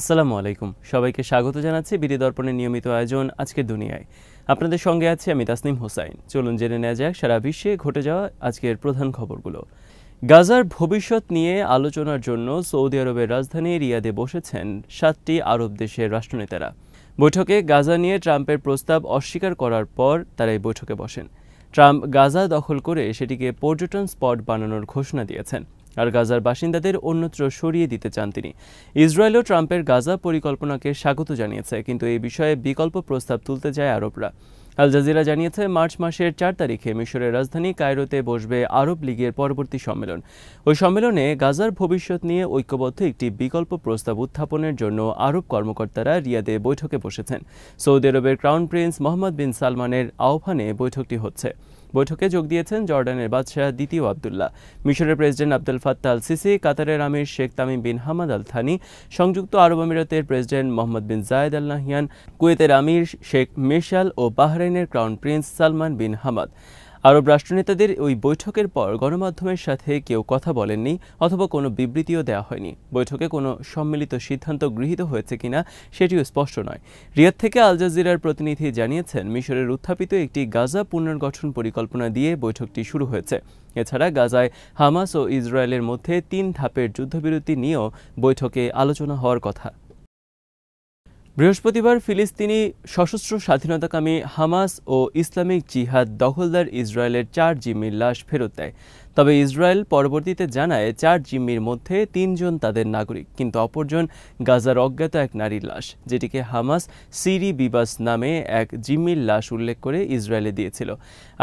আসসালামু আলাইকুম, সবাইকে স্বাগত জানাচ্ছি বিডি দর্পণের নিয়মিত আয়োজন আজকের দুনিয়ায়। আপনাদের সঙ্গে আছি আমি তাসনিম হোসাইন। চলুন জেনে নেওয়া যাক সারা বিশ্বে ঘটে যাওয়া আজকের প্রধান খবরগুলো। গাজার ভবিষ্যৎ নিয়ে আলোচনার জন্য সৌদি আরবের রাজধানী রিয়াদে বসেছেন 7টি আরব দেশের রাষ্ট্রনেতারা। বৈঠকে গাজা নিয়ে ট্রাম্পের প্রস্তাব অস্বীকার করার পর তারা এই বৈঠকে বসেন। ট্রাম্প গাজা দখল করে সেটিকে পর্যটন স্পট বানানোর ঘোষণা দিয়েছেন, আর গাজার বাসিন্দাদের অন্যত্র সরিয়ে দিতে চান তিনি। ইসরায়েলও ট্রাম্পের গাজা পরিকল্পনাকে স্বাগত জানিয়েছে, কিন্তু এই বিষয়ে বিকল্প প্রস্তাব তুলতে যায় আরবরা। আল জাজিরা জানিয়েছে, মার্চ মাসের 4 তারিখে মিশরের রাজধানী কায়রোতে বসবে আরব লীগের পরবর্তী সম্মেলন। ওই সম্মেলনে গাজার ভবিষ্যৎ নিয়ে ঐক্যবদ্ধ একটি বিকল্প প্রস্তাব উত্থাপনের জন্য আরব কর্মকর্তারা রিয়াদে বৈঠকে বসেছেন। সৌদি আরবের ক্রাউন প্রিন্স মোহাম্মদ বিন সালমানের আহ্বানে বৈঠকটি হচ্ছে। বৈঠকে যোগ দিয়েছেন জর্ডানের বাদশাহ দ্বিতীয় আবদুল্লাহ, মিশরের president Abdel Fattah al Sisi, কাতারের আমির Sheikh Tamim bin Hamad al Thani, সংযুক্ত আরব আমিরাতের president Mohammed bin Zayed al Nahyan, কুয়েতের আমির শেখ মেশাল ও বাহরাইনের crown prince Salman bin Hamad. আরব রাষ্ট্রনেতাদের ওই বৈঠকের পর গণমাধ্যমের সাথে কেউ কথা বলেননি অথবা কোনো বিবৃতিও দেওয়া হয়নি। বৈঠকে কোনো সম্মিলিত সিদ্ধান্ত গৃহীত হয়েছে কিনা সেটিও স্পষ্ট নয়। রিয়াদ থেকে আল জাজিরার প্রতিনিধি জানিয়েছেন, মিশরের উত্থাপিত একটি গাজা পুনর্গঠন পরিকল্পনা দিয়ে বৈঠকটি শুরু হয়েছে। এছাড়া গাজায় হামাস ও ইসরায়েলের মধ্যে 3 ধাপের যুদ্ধবিরতি নিয়েও বৈঠকে আলোচনা হওয়ার কথা। বৃহস্পতিবার ফিলিস্তিনি সশস্ত্র স্বাধীনতাকামী হামাস ও ইসলামিক জিহাদ দখলদার ইসরায়েলের 4 জিম্মির লাশ ফেরত দেয়। তবে ইসরায়েল পরবর্তীতে জানায় 4 জিম্মির মধ্যে 3 জন তাদের নাগরিক, কিন্তু অপরজন গাজার অজ্ঞাত এক নারীর লাশ, যেটিকে হামাস সিরি বিবাস নামে এক জিম্মির লাশ উল্লেখ করে ইসরায়েলে দিয়েছিল।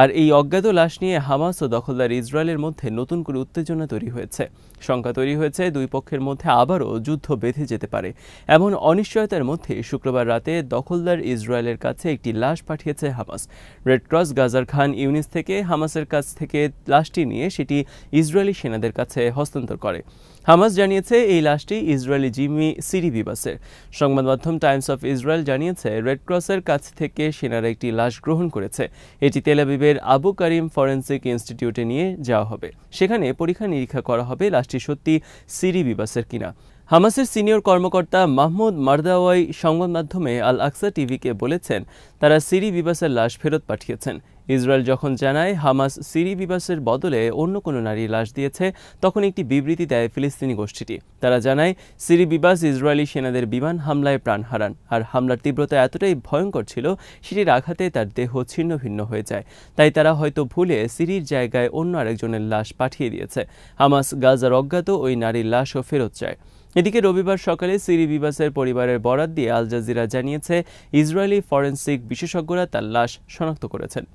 আর এই অজ্ঞাত লাশ নিয়ে হামাস ও দখলদার ইসরায়েলের মধ্যে নতুন করে উত্তেজনা তৈরি হয়েছে। শঙ্কা তৈরি হয়েছে দুই পক্ষের মধ্যে আবারও যুদ্ধ বেঁধে যেতে পারে। এমন অনিশ্চয়তার মধ্যে শুক্রবার রাতে দখলদার ইসরায়েলের কাছে একটি লাশ পাঠিয়েছে হামাস। রেড ক্রস গাজার খান ইউনিস থেকে হামাসের কাছ থেকে লাশটি নিয়ে সেটি ইসরায়েলি সেনাদের কাছে হস্তান্তর করে। হামাস জানিয়েছে এই লাশটি ইসরায়েলি জিম্মি সিরি বিবাসের। সংবাদ মাধ্যম টাইমস অফ ইসরায়েল জানিয়েছে, রেড ক্রসের কাছ থেকে সেনারা একটি লাশ গ্রহণ করেছে। এটি তেল আবিবের আবু কারিম ফরেন্সিক ইনস্টিটিউটে নিয়ে যাওয়া হবে। সেখানে পরীক্ষা নিরীক্ষা করা হবে লাশটি সত্যি সিরি বিবাসের কিনা। হামাসের সিনিয়র কর্মকর্তা মাহমুদ মারদাওয়াই সংবাদ মাধ্যমে আল আকসা টিভিকে বলেছেন, তারা সিরি বিবাসের লাশ ফেরত পাঠিয়েছেন। ইসরায়েল যখন জানায় হামাস সিরি বিবাসের বদলে অন্য কোনো নারীর লাশ দিয়েছে, তখন একটি বিবৃতি দেয় ফিলিস্তিনি গোষ্ঠীটি। তারা জানায়, সিরি বিবাস ইসরায়েলি সেনাদের বিমান হামলায় প্রাণ হারান, আর হামলার তীব্রতা এতটাই ভয়ঙ্কর ছিল সেটির আঘাতে তার দেহ ছিন্ন ভিন্ন হয়ে যায়। তাই তারা হয়তো ভুলে সিরির জায়গায় অন্য আরেকজনের লাশ পাঠিয়ে দিয়েছে। হামাস গাজার অজ্ঞাত ওই নারীর লাশও ফেরত চায়। এদিকে রবিবার সকালে সিরি বিবাসের পরিবারের বরাত দিয়ে আল জাজিরা জানিয়েছে, ইসরায়েলি ফরেন্সিক বিশেষজ্ঞরা তার লাশ শনাক্ত করেছেন।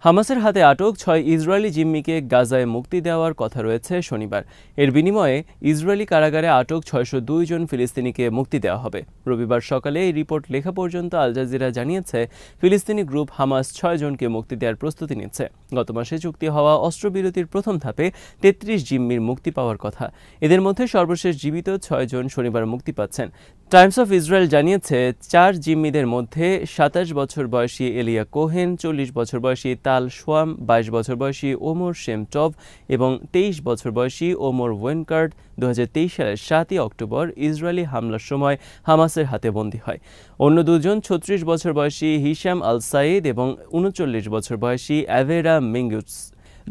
হামাসের হাতে আটক 6 ইসরায়েলি জিম্মিকে গাজায় মুক্তি দেওয়ার কথা রয়েছে শনিবার। এর বিনিময়ে ইসরায়েলি কারাগারে আটক 602 জন ফিলিস্তিনিকে মুক্তি দেওয়া হবে। রবিবার সকালে এই রিপোর্ট লেখা পর্যন্ত আল জাজিরা জানিয়েছে, ফিলিস্তিনি গ্রুপ হামাস 6 জনকে মুক্তি দেওয়ার প্রস্তুতি নিচ্ছে। গত মাসে চুক্তি হওয়া অস্ত্রবিরতির প্রথম ধাপে 33 জিম্মির মুক্তি পাওয়ার কথা। এদের মধ্যে সর্বশেষ জীবিত 6 জন শনিবার মুক্তি পাচ্ছেন। টাইমস অফ ইসরায়েল জানিয়েছে, 4 জিম্মিদের মধ্যে 27 বছর বয়সী এলিয়া কোহেন, 40 বছর বয়সী তাল শোয়াম, 22 বছর বয়সী ওমর শেমটভ এবং 23 বছর বয়সী ওমর ওয়েনকার্ড 2023 সালের 7 অক্টোবর ইসরায়েলি হামলার সময় হামাসের হাতে বন্দী হয়। অন্য দুজন 36 বছর বয়সী হিশাম আল সাইদ এবং 39 বছর বয়সী অ্যাভেরা মিঙ্গুটস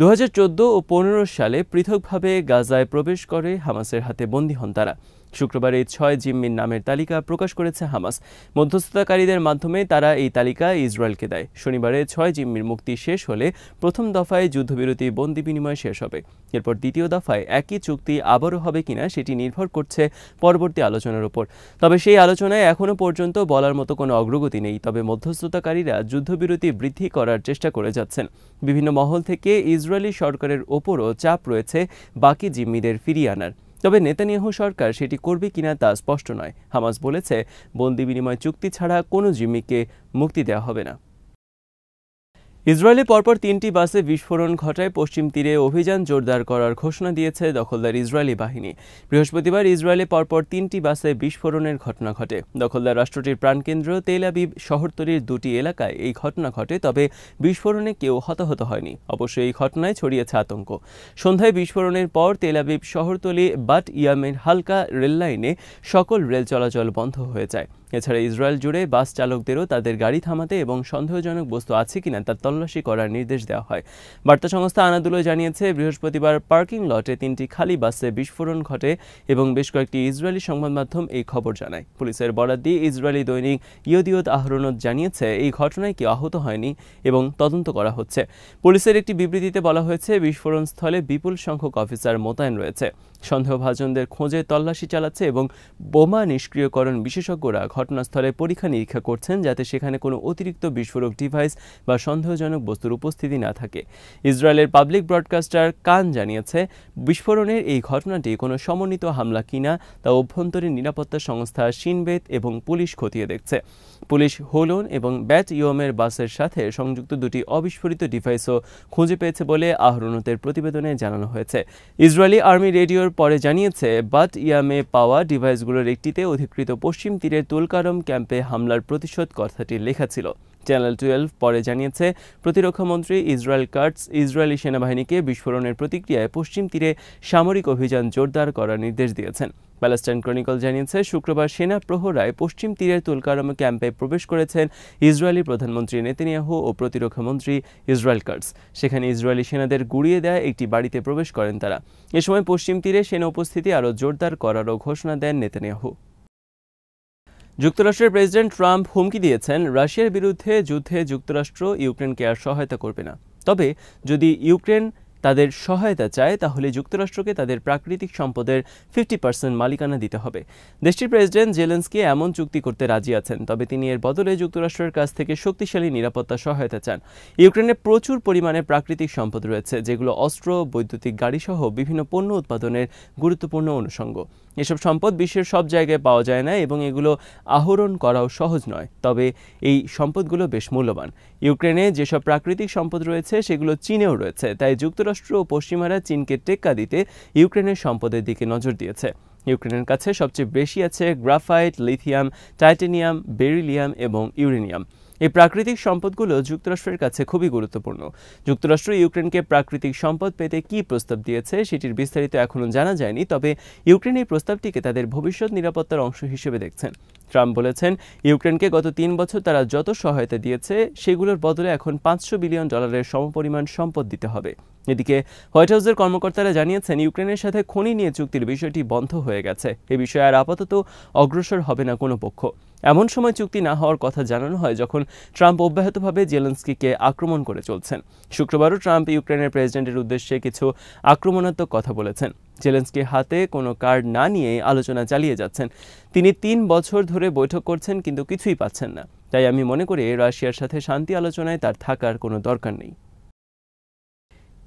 2014 ও 15 সালে পৃথকভাবে গাজায় প্রবেশ করে হামাসের হাতে বন্দী হন তারা। শুক্রবার এই 6 জিম্মির নামের তালিকা প্রকাশ করেছে হামাস। মধ্যস্থতাকারীদের মাধ্যমে তারা এই তালিকা ইসরায়েলকে দেয়। শনিবারে 6 জিম্মির মুক্তি শেষ হলে প্রথম দফায় যুদ্ধবিরতি বন্দি বিনিময় শেষ হবে। এরপর দ্বিতীয় দফায় একই চুক্তি আবারও হবে কিনা সেটি নির্ভর করছে পরবর্তী আলোচনার উপর। তবে সেই আলোচনায় এখনও পর্যন্ত বলার মতো কোনো অগ্রগতি নেই। তবে মধ্যস্থতাকারীরা যুদ্ধবিরতি বৃদ্ধি করার চেষ্টা করে যাচ্ছেন। বিভিন্ন মহল থেকে ইসরায়েলি সরকারের ওপরও চাপ রয়েছে বাকি জিম্মিদের ফিরিয়ে আনার। তবে নেতানিয়াহু সরকার সেটি করবে কিনা তা স্পষ্ট নয়। হামাস বলেছে, বন্দি বিনিময় চুক্তি ছাড়া কোনো জিম্মিকে মুক্তি দেওয়া হবে না। ইসরায়েলে পরপর ৩টি বাসে বিস্ফোরণ ঘটায় পশ্চিম তীরে অভিযান জোরদার করার ঘোষণা দিয়েছে দখলদার ইসরায়েলি বাহিনী। বৃহস্পতিবার ইসরায়েলে পরপর ৩টি বাসে বিস্ফোরণের ঘটনা ঘটে। দখলদার রাষ্ট্রটির প্রাণকেন্দ্র তেল আবিব শহরতলির 2টি এলাকায় এই ঘটনা ঘটে, তবে বিস্ফোরণে কেউ হতাহত হয়নি। অবশ্য এই ঘটনায় ছড়িয়েছে আতঙ্ক। সন্ধ্যায় বিস্ফোরণের পর তেল আবিব শহরতলি বাট ইয়ামের হালকা রেললাইনে সকল রেল চলাচল বন্ধ হয়ে যায়। এছাড়া ইসরায়েল জুড়ে বাস চালকদেরও তাদের গাড়ি থামাতে এবং সন্দেহজনক বস্তু আছে কিনা তার তল্লাশি করার নির্দেশ দেওয়া হয়। বার্তা সংস্থা আনাদুলো জানিয়েছে, বৃহস্পতিবার পার্কিং লটে 3টি খালি বাসে বিস্ফোরণ ঘটে এবং বেশ কয়েকটি ইসরায়েলি সংবাদ মাধ্যম এই খবর জানায়। পুলিশের বরাত দিয়ে ইসরায়েলি দৈনিক ইয়দিওত আহরোনত জানিয়েছে, এই ঘটনায় কেউ আহত হয়নি এবং তদন্ত করা হচ্ছে। পুলিশের একটি বিবৃতিতে বলা হয়েছে, বিস্ফোরণ স্থলে বিপুল সংখ্যক অফিসার মোতায়েন রয়েছে। সন্দেহভাজনদের খোঁজে তল্লাশি চালাচ্ছে এবং বোমা নিষ্ক্রিয়করণ বিশেষজ্ঞরা ঘটনাস্থলে পরীক্ষা নিরীক্ষা করছেন, যাতে সেখানে কোনো অতিরিক্ত বিস্ফোরক ডিভাইস বা সন্দেহজনক বস্তুর উপস্থিতি না থাকে। ইসরায়েলের পাবলিক ব্রডকাস্টার কান জানিয়েছে, বিস্ফোরণের এই ঘটনাটি কোনো সমন্বিত হামলা কিনা তা অভ্যন্তরীণ নিরাপত্তা সংস্থা শিনবেত এবং পুলিশ খতিয়ে দেখছে। পুলিশ হোলন এবং ব্যাট ইয়মের বাসের সাথে সংযুক্ত 2টি অবিস্ফোরিত ডিভাইসও খুঁজে পেয়েছে বলে আহরোনতের প্রতিবেদনে জানানো হয়েছে। ইসরায়েলি আর্মি রেডিওর পরে জানিয়েছে, বাট ইয়ামে পাওয়া ডিভাইসগুলোর একটিতে অধিকৃত পশ্চিম তীরের তুলকারম ক্যাম্পে হামলার প্রতিশোধ কথাটি লেখা ছিল। চ্যানেল 12 পরে জানিয়েছে, প্রতিরক্ষামন্ত্রী ইসরায়েল কাটস ইসরায়েলি সেনাবাহিনীকে বিস্ফোরণের প্রতিক্রিয়ায় পশ্চিম তীরে সামরিক অভিযান জোরদার করার নির্দেশ দিয়েছেন। প্যালেস্টাইন ক্রনিকল জানিয়েছে, শুক্রবার সেনা প্রহরায় পশ্চিম তীরের তুলকারম ক্যাম্পে প্রবেশ করেছেন ইসরায়েলি প্রধানমন্ত্রী নেতানিয়াহু ও প্রতিরক্ষামন্ত্রী ইসরায়েল কাটস। সেখানে ইসরায়েলি সেনাদের গুড়িয়ে দেয় একটি বাড়িতে প্রবেশ করেন তারা। এ সময় পশ্চিম তীরে সেনা উপস্থিতি আরও জোরদার করারও ঘোষণা দেন নেতানিয়াহু। যুক্তরাষ্ট্রের প্রেসিডেন্ট ট্রাম্প হুমকি দিয়েছেন, রাশিয়ার বিরুদ্ধে যুদ্ধে যুক্তরাষ্ট্র ইউক্রেনকে আর সহায়তা করবে না। তবে যদি ইউক্রেন তাদের সহায়তা চায়, তাহলে যুক্তরাষ্ট্রকে তাদের প্রাকৃতিক সম্পদের 50% মালিকানা দিতে হবে। দেশটির প্রেসিডেন্ট জেলেনস্কি এমন চুক্তি করতে রাজি আছেন, তবে তিনি এর বদলে যুক্তরাষ্ট্রের কাছ থেকে শক্তিশালী নিরাপত্তা সহায়তা চান। ইউক্রেনে প্রচুর পরিমাণে প্রাকৃতিক সম্পদ রয়েছে, যেগুলো অস্ত্র, বৈদ্যুতিক গাড়িসহ বিভিন্ন পণ্য উৎপাদনের গুরুত্বপূর্ণ অনুষঙ্গ। এসব সম্পদ বিশ্বের সব জায়গায় পাওয়া যায় না এবং এগুলো আহরণ করাও সহজ নয়, তবে এই সম্পদগুলো বেশ মূল্যবান। ইউক্রেনে যেসব প্রাকৃতিক সম্পদ রয়েছে সেগুলো চীনেও রয়েছে, তাই যুক্তরাষ্ট্র ও পশ্চিমারা চীনকে টেক্কা দিতে ইউক্রেনের সম্পদের দিকে নজর দিয়েছে। ইউক্রেনের কাছে সবচেয়ে বেশি আছে গ্রাফাইট, লিথিয়াম, টাইটানিয়াম, বেরিলিয়াম এবং ইউরেনিয়াম। এই প্রাকৃতিক সম্পদগুলো যুক্তরাষ্ট্রের কাছে খুবই গুরুত্বপূর্ণ। যুক্তরাষ্ট্র ইউক্রেনকে প্রাকৃতিক সম্পদ পেতে কী প্রস্তাব দিয়েছে সেটির বিস্তারিত এখনও জানা যায়নি, তবে ইউক্রেন এই প্রস্তাবটিকে তাদের ভবিষ্যৎ নিরাপত্তার অংশ হিসেবে দেখছেন। ট্রাম্প বলেছেন, ইউক্রেনকে গত 3 বছর তারা যত সহায়তা দিয়েছে সেগুলোর বদলে এখন $500 বিলিয়ন সমপরিমাণ সম্পদ দিতে হবে। এদিকে হোয়াইট হাউসের কর্মকর্তারা জানিয়েছেন, ইউক্রেনের সাথে খনি নিয়ে চুক্তির বিষয়টি বন্ধ হয়ে গেছে। এ বিষয়ে আর আপাতত অগ্রসর হবে না কোনো পক্ষ। এমন সময় চুক্তি না হওয়ার কথা জানানো হয় যখন ট্রাম্প অব্যাহতভাবে জেলেনস্কিকে আক্রমণ করে চলছেন। শুক্রবারও ট্রাম্প ইউক্রেনের প্রেসিডেন্টের উদ্দেশ্যে কিছু আক্রমণাত্মক কথা বলেছেন। জেলেনস্কির হাতে কোনো কার্ড না নিয়ে আলোচনা চালিয়ে যাচ্ছেন। তিনি 3 বছর ধরে বৈঠক করছেন, কিন্তু কিছুই পাচ্ছেন না। তাই আমি মনে করি রাশিয়ার সাথে শান্তি আলোচনায় তার থাকার কোনো দরকার নেই।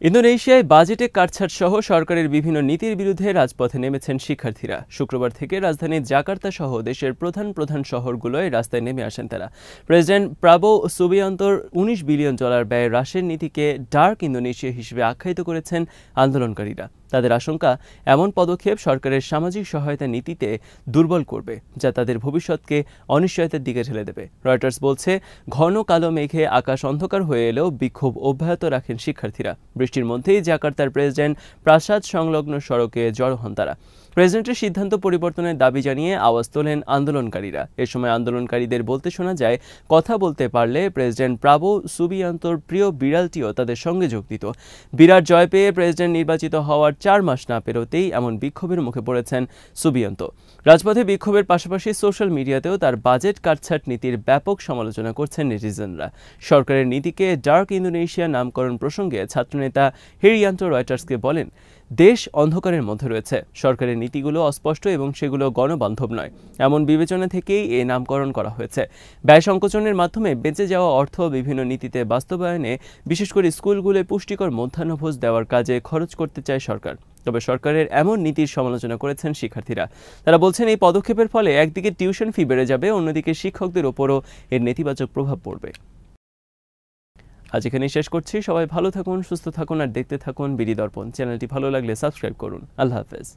ইন্দোনেশিয়ায় বাজেটে কাটছাঁট সহ সরকারের বিভিন্ন নীতির বিরুদ্ধে রাজপথে নেমেছেন শিক্ষার্থীরা। শুক্রবার থেকে রাজধানী জাকার্তা সহ দেশের প্রধান প্রধান শহরগুলোয় রাস্তায় নেমে আসেন তারা। প্রেসিডেন্ট প্রাবোও সুবিয়ান্তোর $19 বিলিয়ন ব্যয় হ্রাসের নীতিকে ডার্ক ইন্দোনেশিয়া হিসেবে আখ্যায়িত করেছেন আন্দোলনকারীরা। তাদের আশঙ্কা, এমন পদক্ষেপ সরকারের সামাজিক সহায়তা নীতিতে দুর্বল করবে, যা তাদের ভবিষ্যৎকে অনিশ্চয়তার দিকে ঠেলে দেবে। রয়টার্স বলছে, ঘন কালো মেঘে আকাশ অন্ধকার হয়ে এলেও বিক্ষোভ অব্যাহত রাখেন শিক্ষার্থীরা। বৃষ্টির মধ্যেই জাকার্তার প্রেসিডেন্ট প্রাসাদ সংলগ্ন সড়কে জড়ো হন তারা। প্রেসিডেন্টের সিদ্ধান্ত পরিবর্তনের দাবি জানিয়ে আওয়াজ তোলেন আন্দোলনকারীরা। এ সময় আন্দোলনকারীদের বলতে শোনা যায়, কথা বলতে পারলে প্রেসিডেন্ট প্রাবোও সুবিয়ান্তোর প্রিয় বিড়ালটিও তাদের সঙ্গে যোগ দিত। বিরাট জয় পেয়ে প্রেসিডেন্ট নির্বাচিত হওয়ার 4 মাস না পেরোতেই এমন বিক্ষোভের মুখে পড়েছেন সুবিয়ান্ত। রাজপথে বিক্ষোভের পাশাপাশি সোশ্যাল মিডিয়াতেও তার বাজেট কাটছাঁট নীতির ব্যাপক সমালোচনা করছেন নেটিজেনরা। সরকারের নীতিকে ডার্ক ইন্দোনেশিয়া নামকরণ প্রসঙ্গে ছাত্রনেতা হেরিয়ান্টো রয়টার্সকে বলেন, দেশ অন্ধকারের মধ্যে রয়েছে। সরকারের নীতিগুলো অস্পষ্ট এবং সেগুলো গণবান্ধব নয়। এমন বিবেচনা থেকেই এ নামকরণ করা হয়েছে। ব্যয় সংকোচনের মাধ্যমে বেঁচে যাওয়া অর্থ বিভিন্ন নীতিতে বাস্তবায়নে, বিশেষ করে স্কুলগুলোয় পুষ্টিকর মধ্যাহ্নভোজ দেওয়ার কাজে খরচ করতে চায় সরকার। তবে সরকারের এমন নীতির সমালোচনা করেছেন শিক্ষার্থীরা। তারা বলছেন, এই পদক্ষেপের ফলে একদিকে টিউশন ফি বেড়ে যাবে, অন্যদিকে শিক্ষকদের ওপরও এর নেতিবাচক প্রভাব পড়বে। আজ এখানেই শেষ করছি। সবাই ভালো থাকুন, সুস্থ থাকুন আর দেখতে থাকুন বিডি দর্পণ। চ্যানেলটি ভালো লাগলে সাবস্ক্রাইব করুন। আল্লাহ হাফেজ।